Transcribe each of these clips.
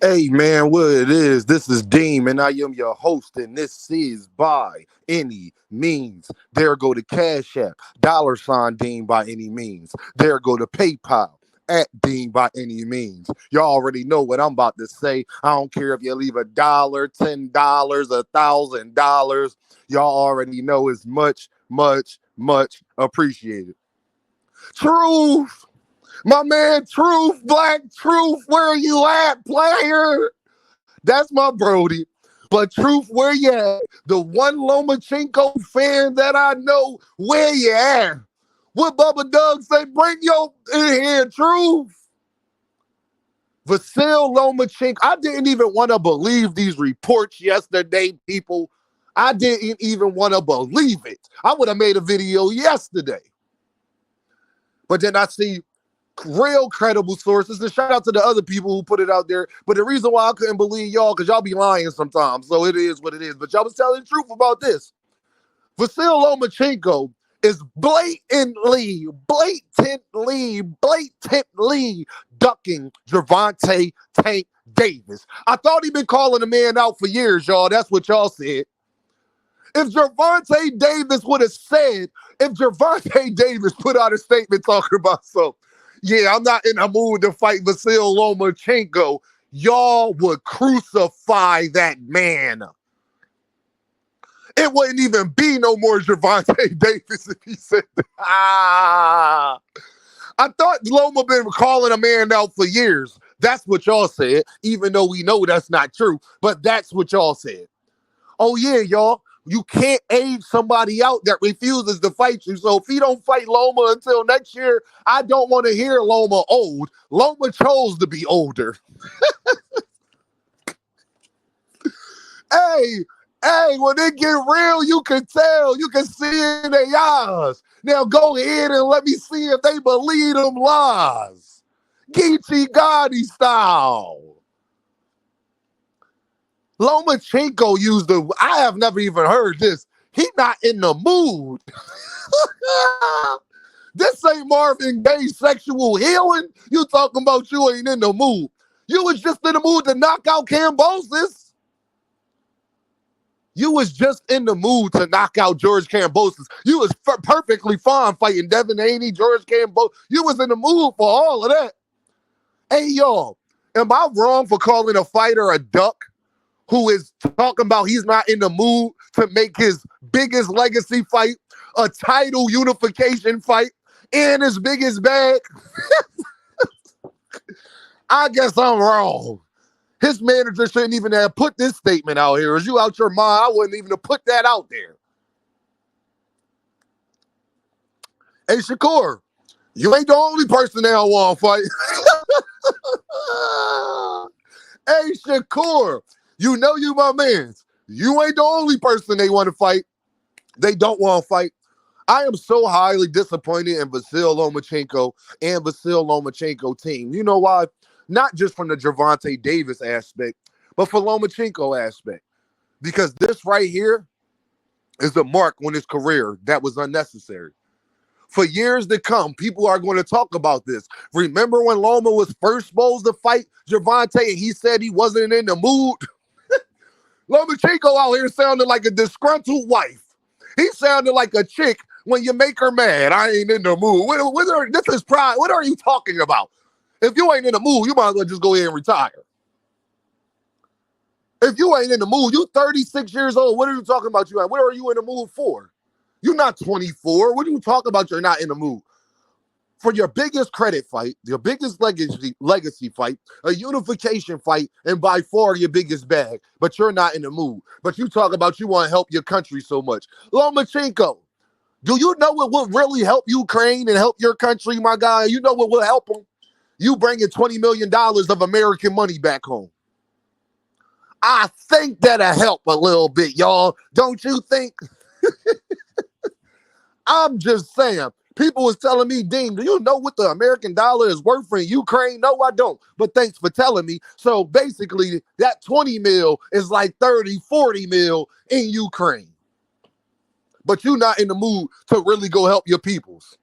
Hey man, what it is? This is Deem, and I am your host, and this is By Any Means. There go the Cash App, $ Deem by any means. There go the PayPal at Deem by any means. Y'all already know what I'm about to say. I don't care if you leave $1, $10, $1,000. Y'all already know it's much, much, much appreciated. Truth. My man, Truth, Black Truth, where you at, player? That's my Brody. But Truth, where you at? The one Lomachenko fan that I know, where you at? What Bubba Doug say? Bring your in here, Truth. VASIL Lomachenko. I didn't even want to believe these reports yesterday, people. I didn't even want to believe it. I would have made a video yesterday. But then I see real credible sources. And shout out to the other people who put it out there. But the reason why I couldn't believe y'all, because y'all be lying sometimes. So it is what it is. But y'all was telling the truth about this. VASIL Lomachenko is blatantly ducking Gervonta Tank Davis. I thought he'd been calling the man out for years, y'all. That's what y'all said. If Gervonta Davis would have said, if Gervonta Davis put out a statement talking about something, yeah, I'm not in the mood to fight VASIL Lomachenko, y'all would crucify that man. It wouldn't even be no more Gervonta Davis if he said that. I thought Loma been calling a man out for years. That's what y'all said, even though we know that's not true. But that's what y'all said. Oh, yeah, y'all. You can't age somebody out that refuses to fight you. So if he don't fight Loma until next year, I don't want to hear Loma old. Loma chose to be older. Hey, when it get real, you can tell. You can see it in their eyes. Now go ahead and let me see if they believe them lies. Geechee Gotti style. Lomachenko used the, I have never even heard this. He not in the mood. This ain't Marvin Gaye's sexual healing. You talking about you ain't in the mood. You was just in the mood to knock out Kambosos. You was just in the mood to knock out George Kambosos. You was perfectly fine fighting Devin Haney, George Kambosos. You was in the mood for all of that. Hey, y'all, am I wrong for calling a fighter a duck who is talking about he's not in the mood to make his biggest legacy fight, a title unification fight, and his biggest bag? I guess I'm wrong. His manager shouldn't even have put this statement out here. Is you out your mind? I wouldn't even have put that out there. Hey, Shakur, you ain't the only person they don't want to fight. Hey, Shakur, you know you my mans. You ain't the only person they want to fight. They don't want to fight. I am so highly disappointed in VASIL Lomachenko and VASIL Lomachenko team. You know why? Not just from the Gervonta Davis aspect, but for Lomachenko aspect. Because this right here is a mark on his career that was unnecessary. For years to come, people are going to talk about this. Remember when Loma was first supposed to fight Gervonta and he said he wasn't in the mood? Lomachenko out here sounded like a disgruntled wife. He sounded like a chick when you make her mad. I ain't in the mood. This is pride. What are you talking about? If you ain't in the mood, you might as well just go ahead and retire. If you ain't in the mood, you 36 years old. What are you talking about? What are you in the mood for? You're not 24. What are you talking about? You're not in the mood. For your biggest credit fight, your biggest legacy fight, a unification fight, and by far your biggest bag, but you're not in the mood. But you talk about you want to help your country so much. Lomachenko, do you know what will really help Ukraine and help your country, my guy? You know what will help them? You bringing $20 million of American money back home. I think that'll help a little bit, y'all. Don't you think? I'm just saying. People was telling me, Dean, do you know what the American dollar is worth in Ukraine? No, I don't. But thanks for telling me. So basically, that 20 mil is like 30, 40 mil in Ukraine. But you're not in the mood to really go help your peoples.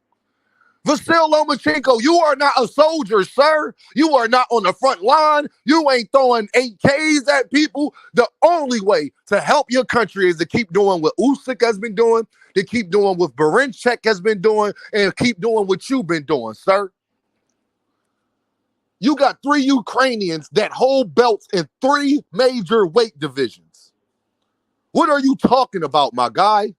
Vasil Lomachenko, you are not a soldier, sir. You are not on the front line. You ain't throwing 8Ks at people. The only way to help your country is to keep doing what Usyk has been doing, to keep doing what Berinchek has been doing, and keep doing what you've been doing, sir. You got 3 Ukrainians that hold belts in 3 major weight divisions. What are you talking about, my guy?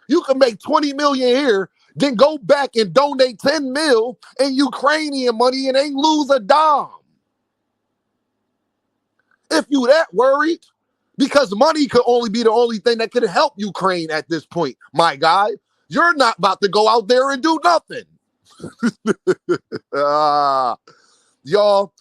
You can make 20 million here, then go back and donate 10 mil in Ukrainian money and ain't lose a dime. If you that worried, because money could only be the only thing that could help Ukraine at this point, my guy, you're not about to go out there and do nothing. Y'all,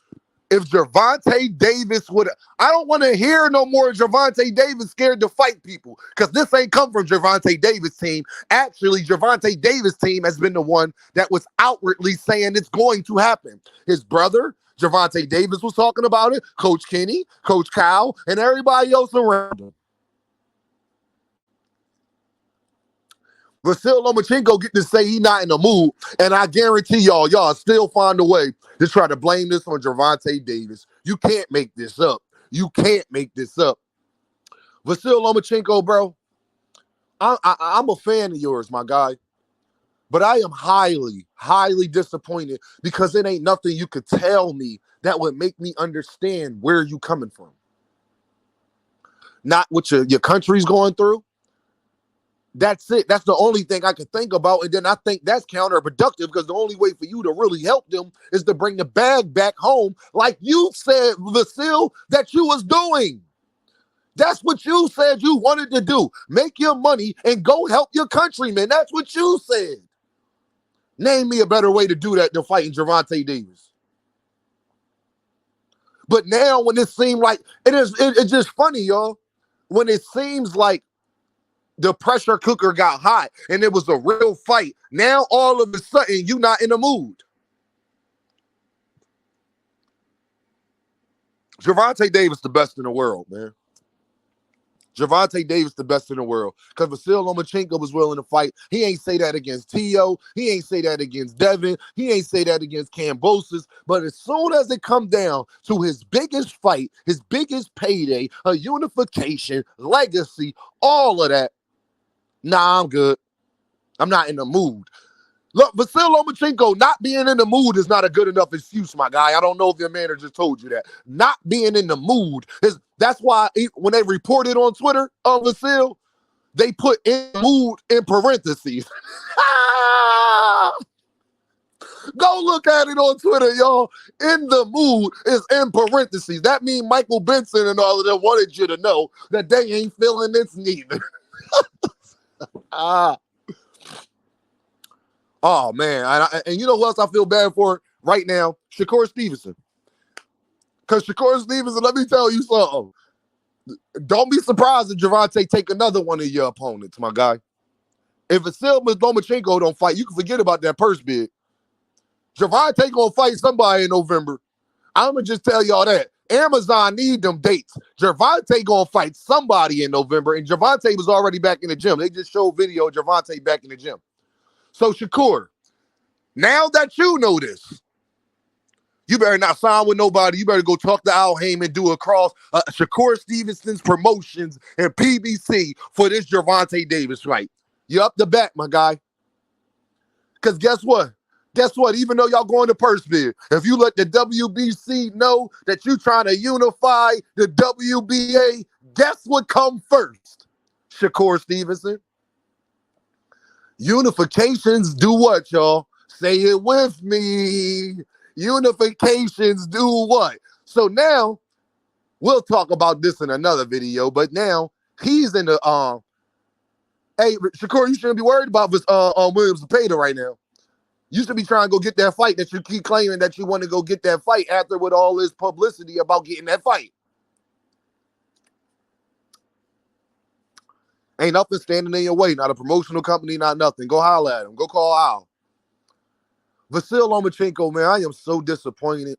if Gervonta Davis would, I don't want to hear no more Gervonta Davis scared to fight people, because this ain't come from Gervonta Davis' team. Actually, Gervonta Davis' team has been the one that was outwardly saying it's going to happen. His brother, Gervonta Davis, was talking about it. Coach Kenny, Coach Kyle, and everybody else around him. Vasil Lomachenko get to say he not in the mood, and I guarantee y'all still find a way to try to blame this on Gervonta Davis. You can't make this up. You can't make this up. Vasil Lomachenko, bro, I'm a fan of yours, my guy, but I am highly, highly disappointed because it ain't nothing you could tell me that would make me understand where you coming from. Not what your country's going through. That's it. That's the only thing I can think about. And then I think that's counterproductive, because the only way for you to really help them is to bring the bag back home, like you said, Vasil, that you was doing. That's what you said you wanted to do. Make your money and go help your countrymen. That's what you said. Name me a better way to do that than fighting Gervonta Davis. But now when it seemed like, it's just funny, y'all. When it seems like the pressure cooker got hot and it was a real fight, now all of a sudden you not in the mood. Gervonta Davis the best in the world, man. Gervonta Davis the best in the world. Because Vasil Lomachenko was willing to fight. He ain't say that against Tio. He ain't say that against Devin. He ain't say that against Kambosos. But as soon as it come down to his biggest fight, his biggest payday, a unification, legacy, all of that, nah, I'm good. I'm not in the mood. Look, Vasil Lomachenko not being in the mood is not a good enough excuse, my guy. I don't know if your manager told you that. Not being in the mood is, that's why when they reported on Twitter on Vasil, they put in mood in parentheses. Go look at it on Twitter, y'all. In the mood is in parentheses. That means Michael Benson and all of them wanted you to know that they ain't feeling this neither. Oh, man. And you know who else I feel bad for right now? Shakurstevenson. Because Shakurstevenson, let me tell you something. Don't be surprised if Gervonta take another one of your opponents, my guy. If Vasil Lomachenko don't fight, you can forget about that purse bid. Gervonta gonna fight somebody in November. I'm going to just tell y'all that. Amazon need them dates. Gervonta gonna fight somebody in November, and Gervonta was already back in the gym. They just showed video of Gervonta back in the gym. So, Shakur, now that you know this, you better not sign with nobody. You better go talk to Al Heyman, do a cross, Shakur Stevenson's promotions and PBC for this Gervonta Davis fight. You up the back, my guy. Because guess what? Guess what? Even though y'all going to purse bid, if you let the WBC know that you trying to unify the WBA, guess what come first? Shakur Stevenson. Unifications do what, y'all? Say it with me. Unifications do what? So now, we'll talk about this in another video, but now he's in the, hey, Shakur, you shouldn't be worried about this williamzepeda right now. You should be trying to go get that fight that you keep claiming that you want to go get that fight after with all this publicity about getting that fight. Ain't nothing standing in your way. Not a promotional company, not nothing. Go holler at him. Go call Al. Vasil Lomachenko, man, I am so disappointed.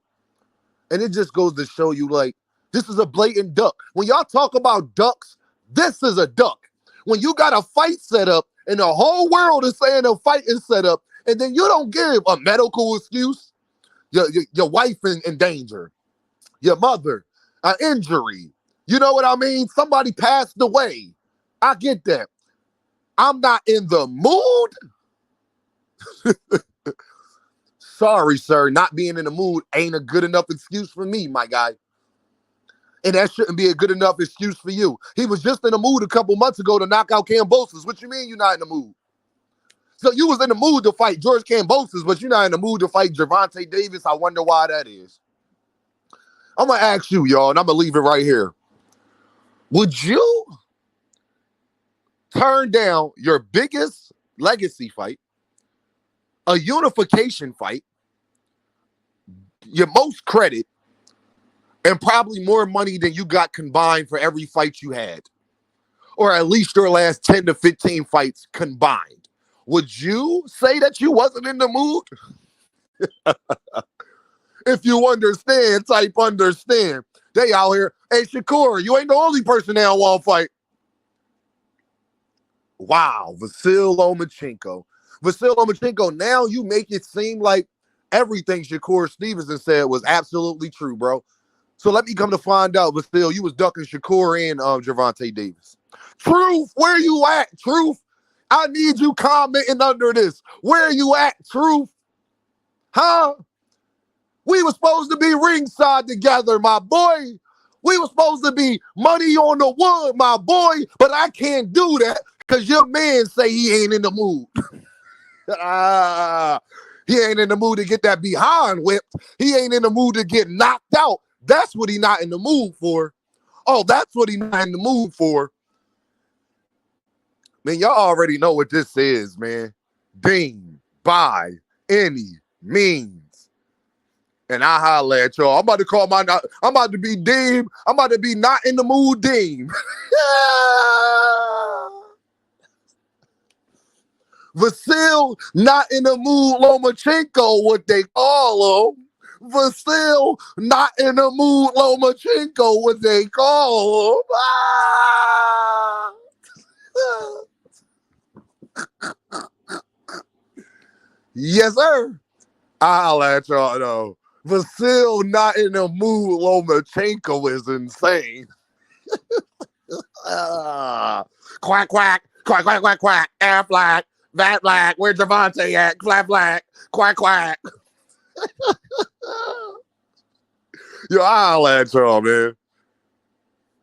And it just goes to show you, like, this is a blatant duck. When y'all talk about ducks, this is a duck. When you got a fight set up and the whole world is saying a fight is set up, And then you don't give a medical excuse. Your wife in danger, your mother, an injury. You know what I mean? Somebody passed away. I get that. I'm not in the mood. Sorry, sir. Not being in the mood ain't a good enough excuse for me, my guy. And that shouldn't be a good enough excuse for you. He was just in the mood a couple months ago to knock out Kambosos. What you mean you're not in the mood? So you was in the mood to fight George Kambosos, but you're not in the mood to fight Gervonta Davis. I wonder why that is. I'm going to ask you, y'all, and I'm going to leave it right here. Would you turn down your biggest legacy fight, a unification fight, your most credit, and probably more money than you got combined for every fight you had, or at least your last 10 to 15 fights combined? Would you say that you wasn't in the mood? If you understand, type understand. They out here, hey, Shakur, you ain't the only person that want to fight. Wow, VASIL Lomachenko. VASIL Lomachenko, now you make it seem like everything Shakur Stevenson said was absolutely true, bro. So let me come to find out, VASIL, you was ducking Shakur and Gervonta Davis. Truth, where you at, Truth? I need you commenting under this. Where you at, Truth? Huh? We were supposed to be ringside together, my boy. We were supposed to be money on the wood, my boy. But I can't do that because your man say he ain't in the mood. He ain't in the mood to get that behind whipped. He ain't in the mood to get knocked out. That's what he not in the mood for. Oh, that's what he not in the mood for. Man, y'all already know what this is, man. Deem by any means. And I holla at y'all. I'm about to call I'm about to be Deem. I'm about to be not in the mood Deem. VASIL not in the mood Lomachenko, what they call him. VASIL not in the mood Lomachenko, what they call him. Yes, sir. I'll let y'all know. VASIL not in the mood Lomachenko is insane. Quack, quack, quack, quack, quack, quack, air flag, that flag, where's Gervonta at? Flat flag, quack, quack. Yo, I'll let y'all, man.